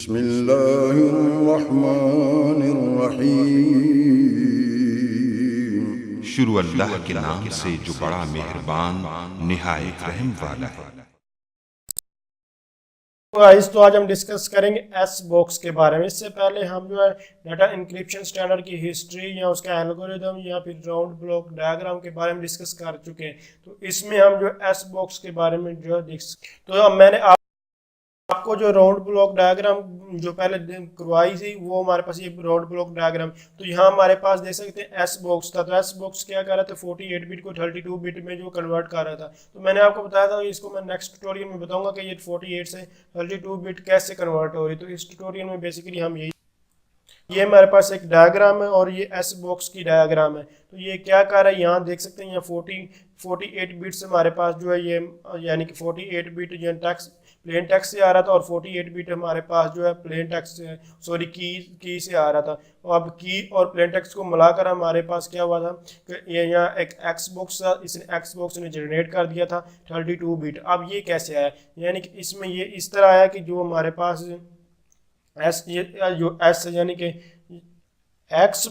बिस्मिल्लाहिर्रहमानिर्रहीम। शुरू अल्लाह के नाम से जो बड़ा मेहरबान निहायत रहम वाला है। तो आज हम डिस्कस करेंगे एस बॉक्स के बारे में। इससे पहले हम जो है डाटा इंक्रिप्शन स्टैंडर्ड की हिस्ट्री या उसका एल्गोरिदम या फिर राउंड ब्लॉक डायग्राम के बारे में डिस्कस कर चुके हैं। तो इसमें हम जो एस बॉक्स के बारे में जो है तो अब मैंने आपको जो राउंड ब्लॉक डायग्राम जो पहले करवाई थी वो हमारे पास ये राउंड ब्लॉक डायग्राम, तो यहाँ हमारे पास देख सकते हैं एस बॉक्स था। तो एस बॉक्स क्या कर रहा था, 48 बिट को 32 बिट में जो कन्वर्ट कर रहा था। तो मैंने आपको बताया था इसको मैं नेक्स्ट ट्यूटोरियल में बताऊंगा कि ये 48 से 32 बिट कैसे कन्वर्ट हो रही। तो इस ट्यूटोरियल में बेसिकली हम ये हमारे पास एक डायग्राम है और ये एस बॉक्स की डायग्राम है। तो ये क्या कर रहा है, यहाँ देख सकते हैं यहाँ 48 बिट्स हमारे पास जो है ये, यानी कि 48 बिट जो टेक्स्ट प्लेन टेक्स्ट से आ रहा था और 48 बिट हमारे पास जो है प्लेन टेक्स्ट सॉरी की से आ रहा था। और अब की और प्लेन टेक्स्ट को मिलाकर हमारे पास क्या हुआ था कि ये यहाँ एक एक्स बॉक्स था, इसने एक्स बॉक्स ने जनरेट कर दिया था 32 बिट। अब ये कैसे आया, यानी कि इसमें ये इस तरह आया कि जो हमारे पास एस जो एस यानी कि एक्स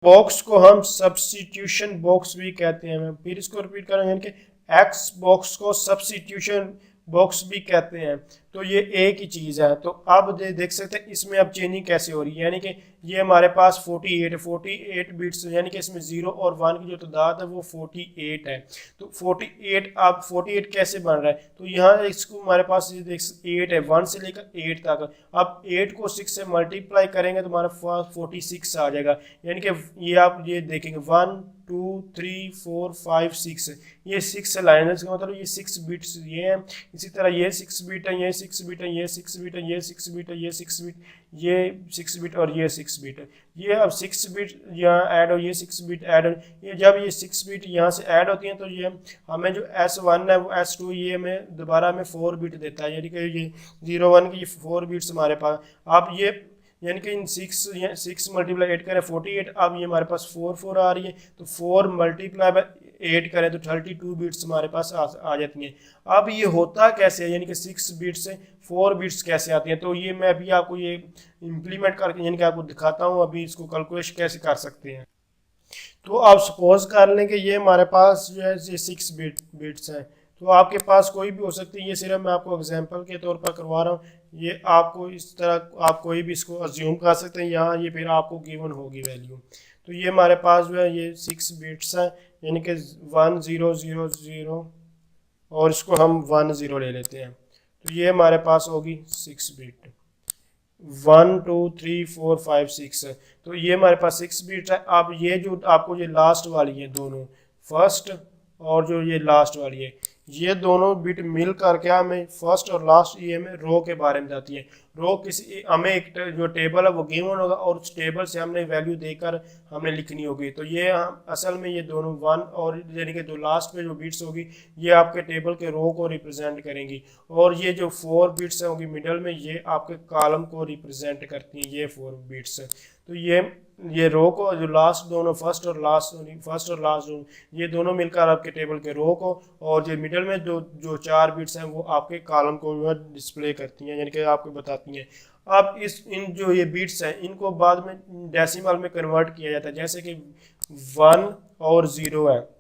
बॉक्स को हम सब्स्टिट्यूशन बॉक्स भी कहते हैं। मैं फिर इसको रिपीट कर रहा हूँ, यानी कि एक्स बॉक्स को सब्स्टिट्यूशन बॉक्स भी कहते हैं। तो ये एक ही चीज़ है। तो अब देख सकते हैं इसमें अब चेंजिंग कैसे हो रही है, यानी कि ये हमारे पास 48 बिट्स, यानी कि इसमें 0 और 1 की जो तादाद है वो 48 है। तो 48 अब 48 कैसे बन रहा है, तो यहाँ इसको हमारे पास ये देख 8 है, 1 से लेकर 8 तक। अब 8 को 6 से मल्टीप्लाई करेंगे तो हमारे पास 46 आ जाएगा। यानी कि ये आप ये देखेंगे 1 2 3 4 5 6, ये 6 लाइन है, इसका मतलब ये 6 बिट्स ये है। इसी तरह ये 6 बिट है, ये 6 बिट है, ये 6 बिट है, ये 6 बिट है, ये 6 बिट, ये 6 बिट और ये 6 बिट है। ये अब 6 बिट यहाँ ऐड हो, ये 6 बिट ऐड हो, ये जब ये 6 बिट यहाँ से ऐड होती हैं तो ये हमें जो S1 है वो S2 ये हमें दोबारा हमें 4 बिट देता है, यानी कि ये 0 1 की 4 बिट्स हमारे पास। अब ये यानी कि इन 6 मल्टीप्लाई 8 करें 48, अब ये हमारे पास 4 आ रही है। तो 4 मल्टीप्लाई बाई 8 करें तो 32 बिट्स हमारे पास आ जाती हैं। अब ये होता कैसे है, यानी कि 6 बिट्स से 4 बिट्स कैसे आती हैं, तो ये मैं अभी आपको ये इम्प्लीमेंट करके यानी कि आपको दिखाता हूँ अभी इसको कैलकुलेशन कैसे कर सकते हैं। तो आप सपोज कर लें कि ये हमारे पास जो है ये 6 बिट्स हैं। तो आपके पास कोई भी हो सकती है, ये सिर्फ मैं आपको एग्जांपल के तौर पर करवा रहा हूँ। ये आपको इस तरह आप कोई भी इसको अज्यूम कर सकते हैं, यहाँ ये फिर आपको गिवन होगी वैल्यू। तो ये हमारे पास जो है ये 6 बिट्स हैं, यानी कि 1 0 0 0 और इसको हम 1 0 ले लेते हैं। तो ये हमारे पास होगी 6 बिट 1 2 3 4 5 6। तो ये हमारे पास 6 बिट है। अब ये जो आपको ये लास्ट वाली है दोनों, फर्स्ट और जो ये लास्ट वाली है, ये दोनों बिट मिल करके हमें फर्स्ट और लास्ट ये हमें रो के बारे में बताती है। रो किसी हमें एक जो टेबल है वो गिवन होगा और उस टेबल से हमने वैल्यू देकर हमने लिखनी होगी। तो ये असल में ये दोनों 1 और यानी कि जो लास्ट में जो बिट्स होगी ये आपके टेबल के रो को रिप्रेजेंट करेंगी, और ये जो 4 बिट्स होंगी मिडल में ये आपके कॉलम को रिप्रेजेंट करती हैं, ये 4 बिट्स। तो ये रो को जो लास्ट दोनों फर्स्ट और लास्ट ये दोनों मिलकर आपके टेबल के रो को, और जो मिडल में जो 4 बिट्स हैं वो आपके कॉलम को डिस्प्ले करती हैं, यानी कि आपको बताती हैं। अब इन जो ये बिट्स हैं इनको बाद में डेसिमल में कन्वर्ट किया जाता है, जैसे कि 1 और 0 है।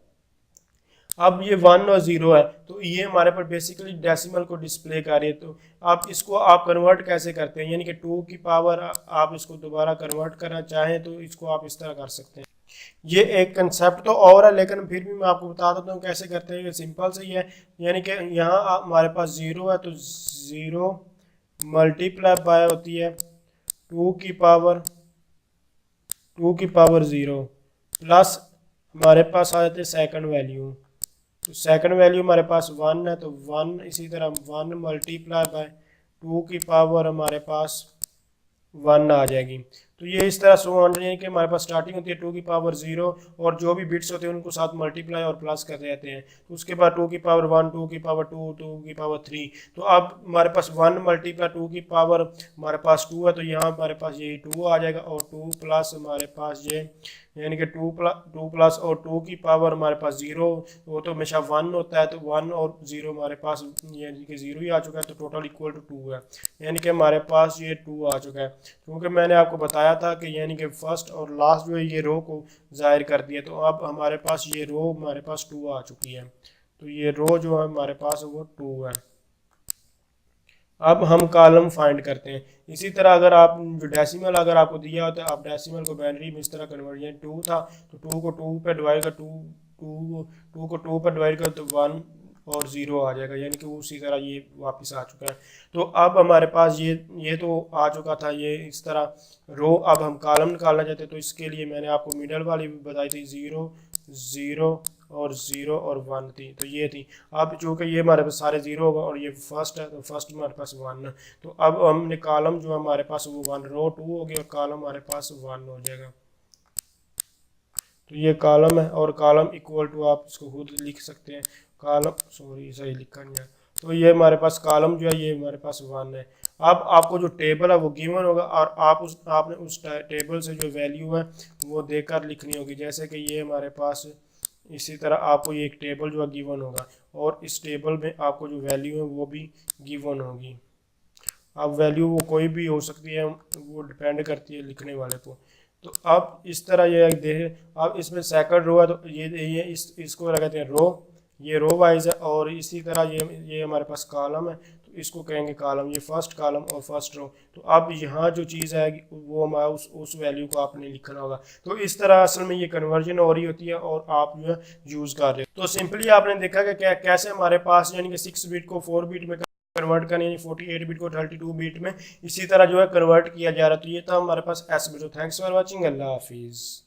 अब ये 1 और 0 है तो ये हमारे पर बेसिकली डेसिमल को डिस्प्ले कर रही है। तो आप इसको आप कन्वर्ट कैसे करते हैं, यानी कि 2 की पावर आप इसको दोबारा कन्वर्ट करना चाहें तो इसको आप इस तरह कर सकते हैं। ये एक कंसेप्ट तो और है, लेकिन फिर भी मैं आपको बता देता हूँ कैसे करते हैं। ये सिंपल से ही है, यानी कि यहाँ हमारे पास 0 है तो 0 मल्टीप्लाई बाय होती है 2 की पावर 0 प्लस हमारे पास आ जाते हैं सेकंड वैल्यू। तो सेकंड वैल्यू हमारे पास 1 है तो 1 इसी तरह 1 मल्टीप्लाई बाय 2 की पावर हमारे पास 1 आ जाएगी। तो ये इस तरह 100 यानी कि हमारे पास स्टार्टिंग होती है 2 की पावर 0 और जो भी बिट्स होते हैं उनको साथ मल्टीप्लाई और प्लस कर देते हैं। तो उसके बाद 2 की पावर 1, 2 की पावर 2, 2 की पावर 3। तो अब हमारे पास 1 मल्टीप्लाई 2 की पावर हमारे पास 2 है, तो यहाँ हमारे पास यही 2 आ जाएगा और 2 प्लस हमारे पास ये यानी कि 2 प्लस और 2 की पावर हमारे पास 0, वो तो हमेशा 1 होता है, तो 1 और 0 हमारे पास यानी कि 0 ही आ चुका है, तो टोटल इक्वल टू 2 है, यानी कि हमारे पास ये 2 आ चुका है। क्योंकि मैंने आपको बताया था कि यानी कि फर्स्ट और लास्ट जो है ये रो को ज़ाहिर कर दिया, तो अब हमारे पास ये रो हमारे पास 2 आ चुकी है। तो ये रो जो है हमारे पास वो 2 है। अब हम कॉलम फाइंड करते हैं। इसी तरह अगर आप जो डेसिमल अगर आपको दिया होता है, आप डेसिमल को बाइनरी में इस तरह कन्वर्ट, यानी 2 था तो 2 को 2 पे डिवाइड कर 2 को 2 पे डिवाइड कर तो 1 और 0 आ जाएगा, यानी कि उसी तरह ये वापस आ चुका है। तो अब हमारे पास ये तो आ चुका था ये इस तरह रो। अब हम कॉलम निकालना चाहते हैं, तो इसके लिए मैंने आपको मिडल वाली भी बताई थी, 0 0 और 0 और 1 थी, तो ये थी। अब चूँकि ये हमारे पास सारे 0 होगा और ये फर्स्ट है, तो फर्स्ट हमारे पास 1 है, तो अब हमने कॉलम जो हमारे पास वो 1 रो 2 हो गया और कॉलम हमारे पास 1 हो जाएगा। तो ये कॉलम है और कॉलम इक्वल टू आप इसको खुद लिख सकते हैं, कॉलम सॉरी सही लिखा नहीं है। तो ये हमारे पास कॉलम जो है ये हमारे पास 1 है। अब आपको जो टेबल है वो गिवन होगा और आपने उस टेबल से जो वैल्यू है वो देकर लिखनी होगी। जैसे कि ये हमारे पास इसी तरह आपको ये एक टेबल जो है गिवन होगा और इस टेबल में आपको जो वैल्यू है वो भी गिवन होगी। अब वैल्यू वो कोई भी हो सकती है, वो डिपेंड करती है लिखने वाले को। तो अब इस तरह ये देखें, अब इसमें सेकंड रो है, तो ये इसको लगाते हैं रो, ये रो वाइज है। और इसी तरह ये हमारे पास कॉलम है, तो इसको कहेंगे कॉलम, ये फर्स्ट कॉलम और फर्स्ट रो। तो अब यहाँ जो चीज़ आएगी वो हमारा उस वैल्यू को आपने लिखना होगा। तो इस तरह असल में ये कन्वर्जन हो रही होती है और आप जो है यूज़ कर रहे हो। तो सिंपली आपने देखा कि कैसे हमारे पास यानी कि 6 बिट को 4 बिट में कन्वर्ट करने, यानी 48 बिट को 32 बिट में इसी तरह जो है कन्वर्ट किया जा रहा है। तो ये था हमारे पास एस बिट। तो थैंक्स फॉर वॉचिंग, अल्लाह हाफिज़।